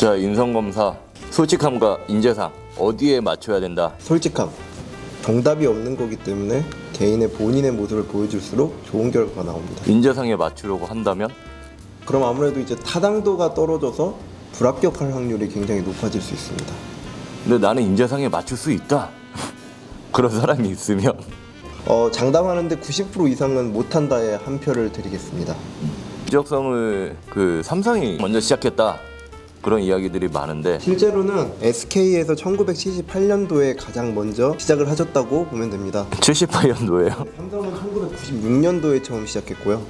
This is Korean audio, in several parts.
자, 인성검사 솔직함과 인재상 어디에 맞춰야 된다? 솔직함. 정답이 없는 거기 때문에 개인의 본인의 모습을 보여줄수록 좋은 결과가 나옵니다. 인재상에 맞추려고 한다면? 그럼 아무래도 이제 타당도가 떨어져서 불합격할 확률이 굉장히 높아질 수 있습니다. 근데 나는 인재상에 맞출 수 있다. 그런 사람이 있으면 장담하는데 90% 이상은 못한다에 한 표를 드리겠습니다. 지적성을 삼성이 먼저 시작했다. 그런 이야기들이 많은데 실제로는 SK에서 1978년도에 가장 먼저 시작을 하셨다고 보면 됩니다. 78년도에요. 삼성은 1996년도에 처음 시작했고요.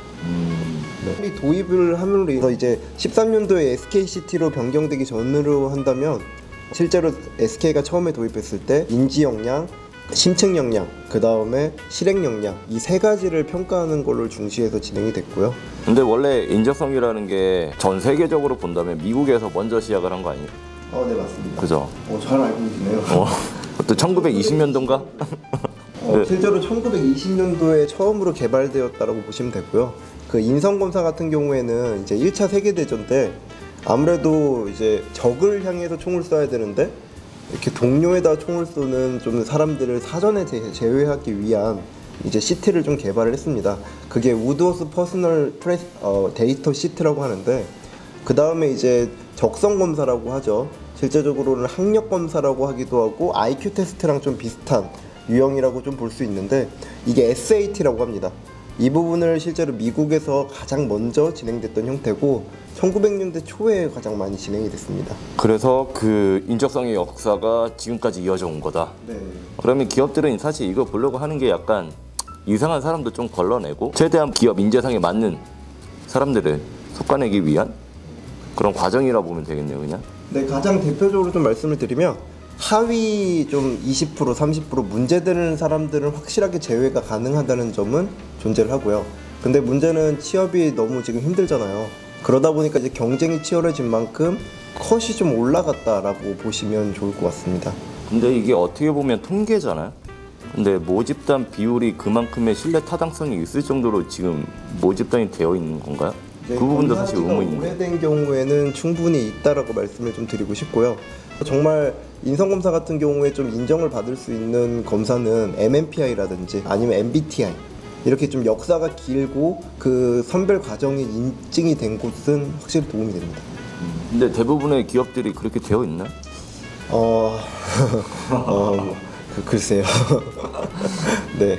이 도입을 함으로 인해서 이제 13년도에 SKCT로 변경되기 전으로 한다면 실제로 SK가 처음에 도입했을 때 인지 역량, 심층 역량, 그 다음에 실행 역량 이 세 가지를 평가하는 걸로 중시해서 진행이 됐고요. 근데 원래 인재성이라는 게 전 세계적으로 본다면 미국에서 먼저 시작을 한 거 아니에요? 네 맞습니다. 그죠? 잘 알고 계시네요. 또 1920년도인가? 실제로 1920년도에 처음으로 개발되었다라고 보시면 되고요. 그 인성검사 같은 경우에는 이제 1차 세계대전 때 아무래도 이제 적을 향해서 총을 쏴야 되는데 이렇게 동료에다 총을 쏘는 좀 사람들을 사전에 제외하기 위한 이제 시트를 좀 개발을 했습니다. 그게 우드워스 퍼스널 데이터 시트라고 하는데 그 다음에 이제 적성 검사라고 하죠. 실제적으로는 학력 검사라고 하기도 하고 IQ 테스트랑 좀 비슷한 유형이라고 좀 볼 수 있는데 이게 SAT라고 합니다. 이 부분을 실제로 미국에서 가장 먼저 진행됐던 형태고 1900년대 초에 가장 많이 진행이 됐습니다. 그래서 그 인적성의 역사가 지금까지 이어져 온 거다. 네. 그러면 기업들은 사실 이거 보려고 하는 게 약간 이상한 사람도 좀 걸러내고 최대한 기업 인재상에 맞는 사람들을 솎아내기 위한 그런 과정이라 보면 되겠네요, 그냥. 네, 가장 대표적으로 좀 말씀을 드리면 하위 좀 20% 30% 문제되는 사람들은 확실하게 제외가 가능하다는 점은 존재를 하고요. 근데 문제는 취업이 너무 지금 힘들잖아요. 그러다 보니까 이제 경쟁이 치열해진 만큼 컷이 좀 올라갔다라고 보시면 좋을 것 같습니다. 근데 이게 어떻게 보면 통계잖아요. 근데 모집단 비율이 그만큼의 신뢰 타당성이 있을 정도로 지금 모집단이 되어 있는 건가요? 그 부분도 사실 의문인데. 오래된 경우에는 충분히 있다라고 말씀을 좀 드리고 싶고요. 정말 인성검사 같은 경우에 좀 인정을 받을 수 있는 검사는 MMPI라든지 아니면 MBTI 이렇게 좀 역사가 길고 그 선별 과정이 인증이 된 곳은 확실히 도움이 됩니다. 근데 대부분의 기업들이 그렇게 되어 있나요? 글쎄요. 네.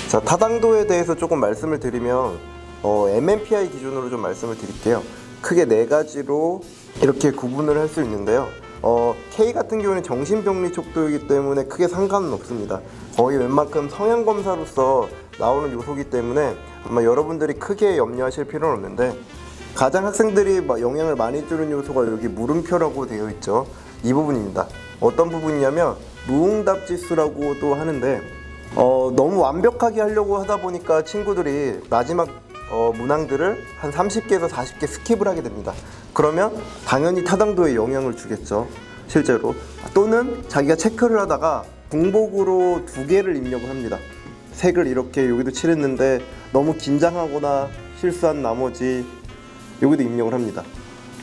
자, 타당도에 대해서 조금 말씀을 드리면 MMPI 기준으로 좀 말씀을 드릴게요. 크게 네 가지로 이렇게 구분을 할 수 있는데요. K 같은 경우는 정신병리 척도이기 때문에 크게 상관은 없습니다. 거의 웬만큼 성향 검사로서 나오는 요소이기 때문에 아마 여러분들이 크게 염려하실 필요는 없는데 가장 학생들이 영향을 많이 주는 요소가 여기 물음표라고 되어 있죠. 이 부분입니다. 어떤 부분이냐면 무응답 지수라고도 하는데 너무 완벽하게 하려고 하다 보니까 친구들이 마지막 문항들을 한 30개에서 40개 스킵을 하게 됩니다. 그러면 당연히 타당도에 영향을 주겠죠. 실제로. 또는 자기가 체크를 하다가 중복으로 2개를 입력을 합니다. 색을 이렇게 여기도 칠했는데 너무 긴장하거나 실수한 나머지 여기도 입력을 합니다.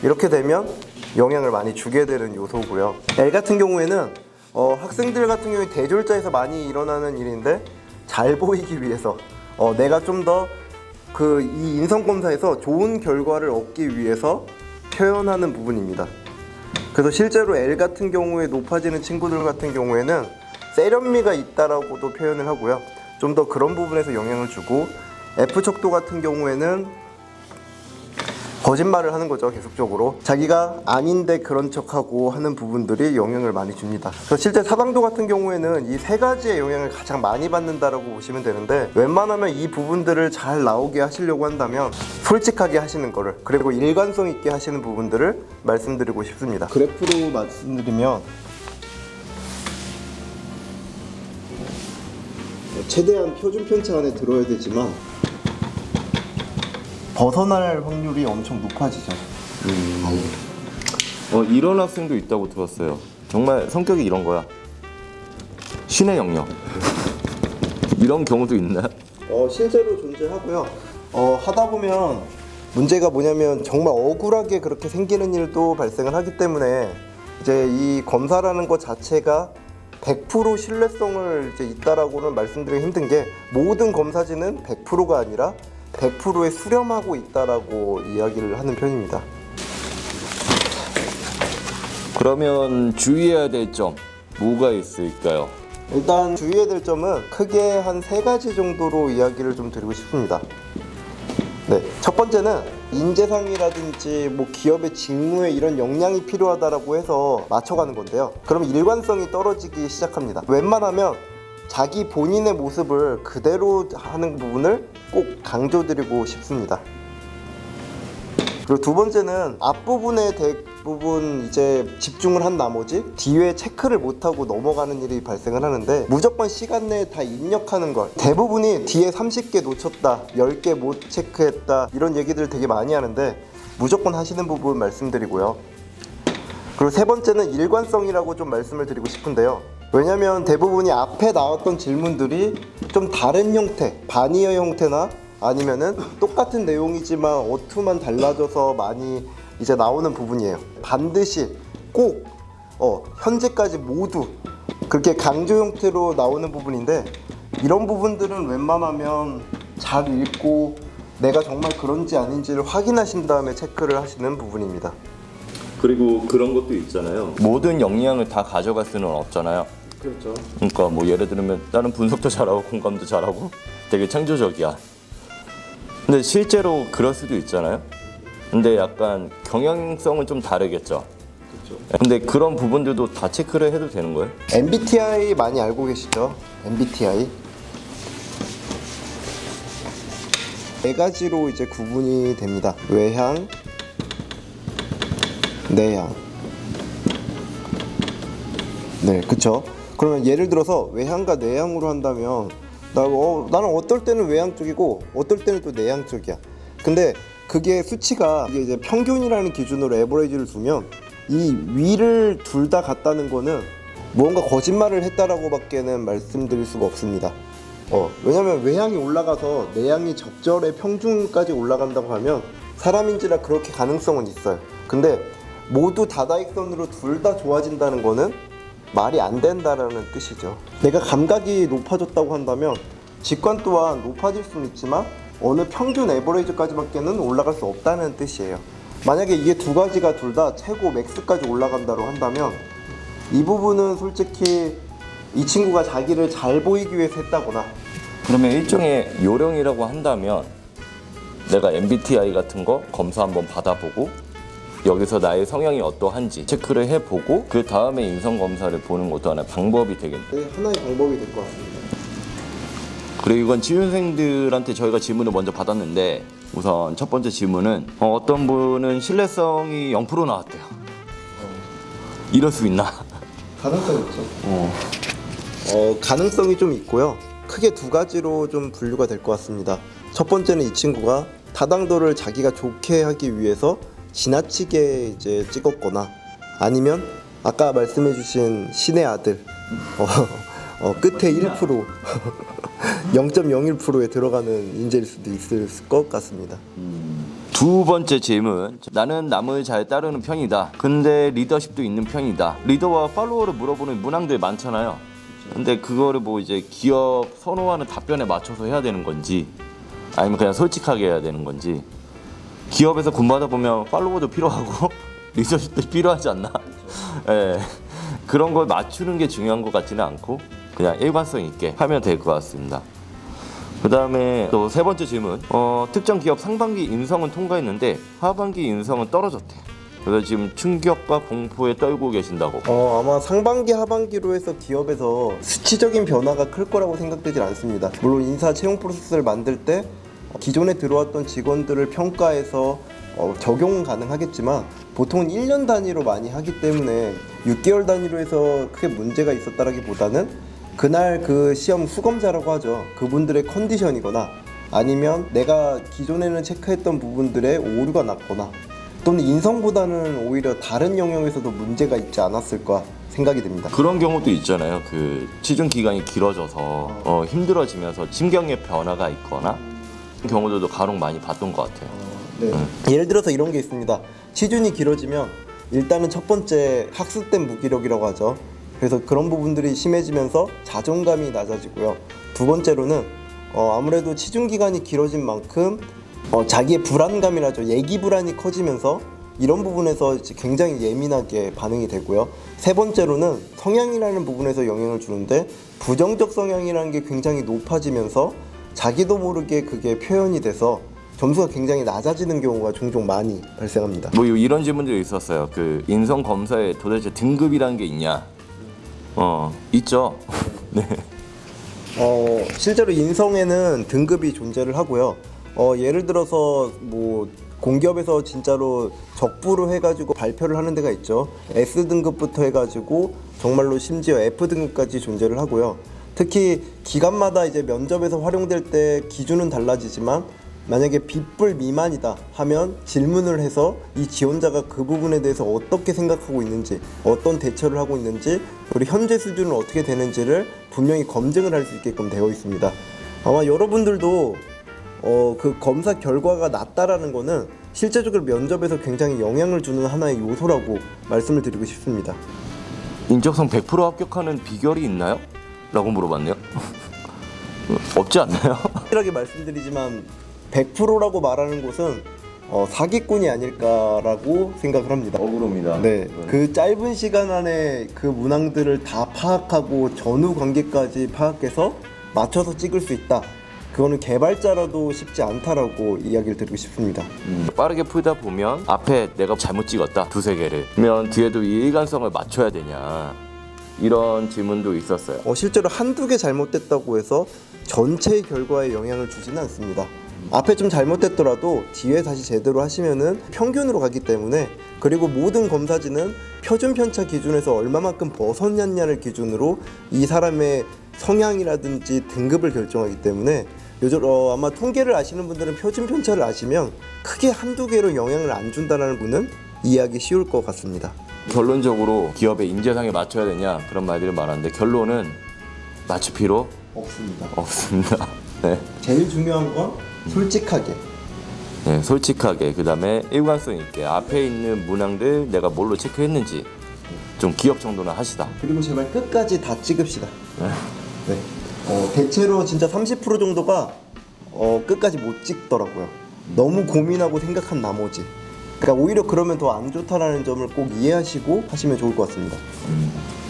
이렇게 되면 영향을 많이 주게 되는 요소고요. L 같은 경우에는 학생들 같은 경우에 대졸자에서 많이 일어나는 일인데 잘 보이기 위해서 내가 좀 더 이 인성검사에서 좋은 결과를 얻기 위해서 표현하는 부분입니다. 그래서 실제로 L 같은 경우에 높아지는 친구들 같은 경우에는 세련미가 있다라고도 표현을 하고요. 좀 더 그런 부분에서 영향을 주고 F 척도 같은 경우에는 거짓말을 하는 거죠. 계속적으로 자기가 아닌데 그런 척하고 하는 부분들이 영향을 많이 줍니다. 그래서 실제 타당도 같은 경우에는 이 세 가지의 영향을 가장 많이 받는다라고 보시면 되는데 웬만하면 이 부분들을 잘 나오게 하시려고 한다면 솔직하게 하시는 거를 그리고 일관성 있게 하시는 부분들을 말씀드리고 싶습니다. 그래프로 말씀드리면 최대한 표준 편차 안에 들어야 되지만 벗어날 확률이 엄청 높아지죠. 이런 학생도 있다고 들었어요. 정말 성격이 이런 거야. 신의 영역. 이런 경우도 있나요? 실제로 존재하고요. 하다 보면 문제가 뭐냐면 정말 억울하게 그렇게 생기는 일도 발생을 하기 때문에 이제 이 검사라는 것 자체가 100% 신뢰성을 이제 있다라고는 말씀드리기 힘든 게 모든 검사진은 100%가 아니라 100%에 수렴하고 있다라고 이야기를 하는 편입니다. 그러면 주의해야 될 점 뭐가 있을까요? 일단 주의해야 될 점은 크게 한 3가지 정도로 이야기를 좀 드리고 싶습니다. 네, 첫 번째는 인재상이라든지 뭐 기업의 직무에 이런 역량이 필요하다라고 해서 맞춰가는 건데요. 그럼 일관성이 떨어지기 시작합니다. 웬만하면 자기 본인의 모습을 그대로 하는 부분을 꼭 강조드리고 싶습니다. 그리고 두 번째는 앞부분에 대부분 이제 집중을 한 나머지 뒤에 체크를 못하고 넘어가는 일이 발생을 하는데 무조건 시간 내에 다 입력하는 걸 대부분이 뒤에 30개 놓쳤다 10개 못 체크했다 이런 얘기들 되게 많이 하는데 무조건 하시는 부분 말씀드리고요. 그리고 세 번째는 일관성이라고 좀 말씀을 드리고 싶은데요. 왜냐면 대부분이 앞에 나왔던 질문들이 좀 다른 형태 바니어 형태나 아니면은 똑같은 내용이지만 어투만 달라져서 많이 이제 나오는 부분이에요. 반드시 꼭 현재까지 모두 그렇게 강조 형태로 나오는 부분인데 이런 부분들은 웬만하면 잘 읽고 내가 정말 그런지 아닌지를 확인하신 다음에 체크를 하시는 부분입니다. 그리고 그런 것도 있잖아요. 모든 역량을 다 가져갈 수는 없잖아요. 그렇죠. 그러니까 뭐 예를 들면 나는 분석도 잘하고 공감도 잘하고 되게 창조적이야. 근데 실제로 그럴 수도 있잖아요. 근데 약간 경향성은 좀 다르겠죠. 그렇죠. 근데 그런 부분들도 다 체크를 해도 되는 거예요? MBTI 많이 알고 계시죠? MBTI 4가지로 이제 구분이 됩니다. 외향, 내향. 네, 그쵸? 그러면 예를 들어서 외향과 내향으로 한다면 나는 어떨 때는 외향 쪽이고 어떨 때는 또 내향 쪽이야. 근데 그게 수치가 이게 이제 평균이라는 기준으로 에버리지를 두면 이 위를 둘 다 같다는 거는 무언가 거짓말을 했다라고 밖에는 말씀드릴 수가 없습니다. 왜냐면 외향이 올라가서 내향이 적절히 평균까지 올라간다고 하면 사람인지라 그렇게 가능성은 있어요. 근데 모두 다다익선으로 둘 다 좋아진다는 거는 말이 안 된다라는 뜻이죠. 내가 감각이 높아졌다고 한다면 직관 또한 높아질 수는 있지만 어느 평균 에버리지까지밖에는 올라갈 수 없다는 뜻이에요. 만약에 이게 두 가지가 둘 다 최고 맥스까지 올라간다고 한다면 이 부분은 솔직히 이 친구가 자기를 잘 보이기 위해서 했다거나 그러면 일종의 요령이라고 한다면 내가 MBTI 같은 거 검사 한번 받아보고 여기서 나의 성향이 어떠한지 체크를 해보고 그 다음에 인성검사를 보는 것도 하나의 방법이 되겠네요. 하나의 방법이 될 것 같습니다. 그리고 이건 지원생들한테 저희가 질문을 먼저 받았는데 우선 첫 번째 질문은 어떤 분은 신뢰성이 0% 나왔대요. 이럴 수 있나? 가능성이 있죠. 가능성이 좀 있고요. 크게 두 가지로 좀 분류가 될 것 같습니다. 첫 번째는 이 친구가 타당도를 자기가 좋게 하기 위해서 지나치게 이제 찍었거나 아니면 아까 말씀해주신 신의 아들 끝에 1% 0.01%에 들어가는 인재일 수도 있을 것 같습니다. 두 번째 질문. 나는 남을 잘 따르는 편이다. 근데 리더십도 있는 편이다. 리더와 팔로워를 물어보는 문항들 많잖아요. 근데 그거를 뭐 이제 기업 선호하는 답변에 맞춰서 해야 되는 건지 아니면 그냥 솔직하게 해야 되는 건지. 기업에서 근무하다 보면 팔로워도 필요하고 리더십도 필요하지 않나? 예. 그런 걸 맞추는 게 중요한 것 같지는 않고 그냥 일관성 있게 하면 될 것 같습니다. 그 다음에 또 세 번째 질문. 특정 기업 상반기 인성은 통과했는데 하반기 인성은 떨어졌대. 그래서 지금 충격과 공포에 떨고 계신다고. 아마 상반기 하반기로 해서 기업에서 수치적인 변화가 클 거라고 생각되질 않습니다. 물론 인사 채용 프로세스를 만들 때 기존에 들어왔던 직원들을 평가해서 적용은 가능하겠지만 보통은 1년 단위로 많이 하기 때문에 6개월 단위로 해서 크게 문제가 있었다라기보다는 그날 그 시험 수검자라고 하죠. 그분들의 컨디션이거나 아니면 내가 기존에는 체크했던 부분들에 오류가 났거나 또는 인성보다는 오히려 다른 영역에서도 문제가 있지 않았을까 생각이 됩니다. 그런 경우도 있잖아요. 그 취준 기간이 길어져서 힘들어지면서 심경의 변화가 있거나 그런 경우들도 간혹 많이 봤던 것 같아요. 예를 들어서 이런 게 있습니다. 치준이 길어지면 일단은 첫 번째 학습된 무기력이라고 하죠. 그래서 그런 부분들이 심해지면서 자존감이 낮아지고요. 두 번째로는 아무래도 치준 기간이 길어진 만큼 자기의 불안감이라죠. 예기 불안이 커지면서 이런 부분에서 이제 굉장히 예민하게 반응이 되고요. 세 번째로는 성향이라는 부분에서 영향을 주는데 부정적 성향이라는 게 굉장히 높아지면서 자기도 모르게 그게 표현이 돼서 점수가 굉장히 낮아지는 경우가 종종 많이 발생합니다. 뭐 이런 질문들이 있었어요. 그 인성 검사에 도대체 등급이라는 게 있냐? 있죠. 네. 실제로 인성에는 등급이 존재를 하고요. 예를 들어서 뭐 공기업에서 진짜로 적부로 해가지고 발표를 하는 데가 있죠. S 등급부터 해가지고 정말로 심지어 F 등급까지 존재를 하고요. 특히 기관마다 이제 면접에서 활용될 때 기준은 달라지지만 만약에 B뿔 미만이다 하면 질문을 해서 이 지원자가 그 부분에 대해서 어떻게 생각하고 있는지, 어떤 대처를 하고 있는지, 그리고 현재 수준은 어떻게 되는지를 분명히 검증을 할 수 있게끔 되어 있습니다. 아마 여러분들도 그 검사 결과가 낮다라는 거는 실제적으로 면접에서 굉장히 영향을 주는 하나의 요소라고 말씀을 드리고 싶습니다. 인적성 100% 합격하는 비결이 있나요? 라고 물어봤네요. 없지 않나요? 확실하게 말씀드리지만 100%라고 말하는 곳은 사기꾼이 아닐까라고 생각을 합니다. 억울합니다. 네, 그 짧은 시간 안에 그 문항들을 다 파악하고 전후 관계까지 파악해서 맞춰서 찍을 수 있다. 그거는 개발자라도 쉽지 않다라고 이야기를 드리고 싶습니다. 빠르게 풀다 보면 앞에 내가 잘못 찍었다 두세 개를 그러면 뒤에도 이 일관성을 맞춰야 되냐 이런 질문도 있었어요. 실제로 한두 개 잘못됐다고 해서 전체 결과에 영향을 주지는 않습니다. 앞에 좀 잘못됐더라도 뒤에 다시 제대로 하시면은 평균으로 가기 때문에, 그리고 모든 검사지는 표준 편차 기준에서 얼마만큼 벗어났냐를 기준으로 이 사람의 성향이라든지 등급을 결정하기 때문에 아마 통계를 아시는 분들은 표준 편차를 아시면 크게 한두 개로 영향을 안 준다는 분은 이해하기 쉬울 것 같습니다. 결론적으로 기업의 인재상에 맞춰야 되냐 그런 말들을 말하는데 결론은 맞출 필요 없습니다. 네. 제일 중요한 건 솔직하게. 네, 솔직하게 그다음에 일관성 있게 앞에 있는 문항들 내가 뭘로 체크했는지 좀 기억 정도는 하시다. 그리고 제발 끝까지 다 찍읍시다. 네. 대체로 진짜 30% 정도가 끝까지 못 찍더라고요. 너무 고민하고 생각한 나머지. 그러니까 오히려 그러면 더 안 좋다라는 점을 꼭 이해하시고 하시면 좋을 것 같습니다.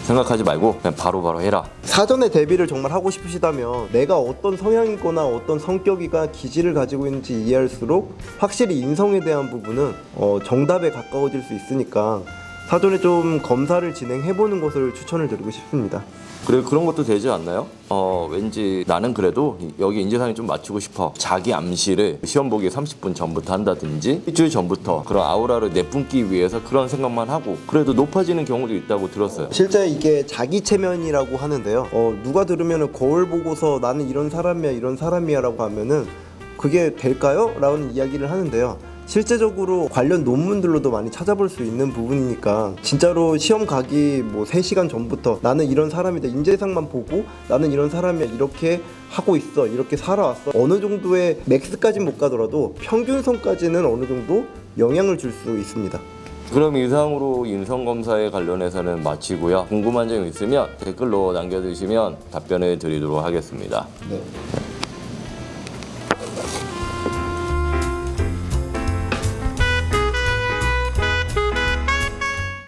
생각하지 말고 그냥 바로바로 해라. 사전에 대비를 정말 하고 싶으시다면 내가 어떤 성향이거나 어떤 성격이가 기질을 가지고 있는지 이해할수록 확실히 인성에 대한 부분은 정답에 가까워질 수 있으니까 사전에 좀 검사를 진행해보는 것을 추천을 드리고 싶습니다. 그래 그런 것도 되지 않나요? 왠지 나는 그래도 여기 인재상에 좀 맞추고 싶어. 자기 암시를 시험 보기 30분 전부터 한다든지 일주일 전부터 그런 아우라를 내뿜기 위해서 그런 생각만 하고 그래도 높아지는 경우도 있다고 들었어요. 실제 이게 자기 체면이라고 하는데요. 누가 들으면은 거울 보고서 나는 이런 사람이야 이런 사람이야 라고 하면은 그게 될까요? 라는 이야기를 하는데요. 실제적으로 관련 논문들로도 많이 찾아볼 수 있는 부분이니까 진짜로 시험 가기 뭐 3시간 전부터 나는 이런 사람이다 인재상만 보고 나는 이런 사람이야 이렇게 하고 있어 이렇게 살아왔어 어느 정도의 맥스까지는 못 가더라도 평균선까지는 어느 정도 영향을 줄 수 있습니다. 그럼 이상으로 인성검사에 관련해서는 마치고요. 궁금한 점 있으면 댓글로 남겨주시면 답변을 드리도록 하겠습니다. 네.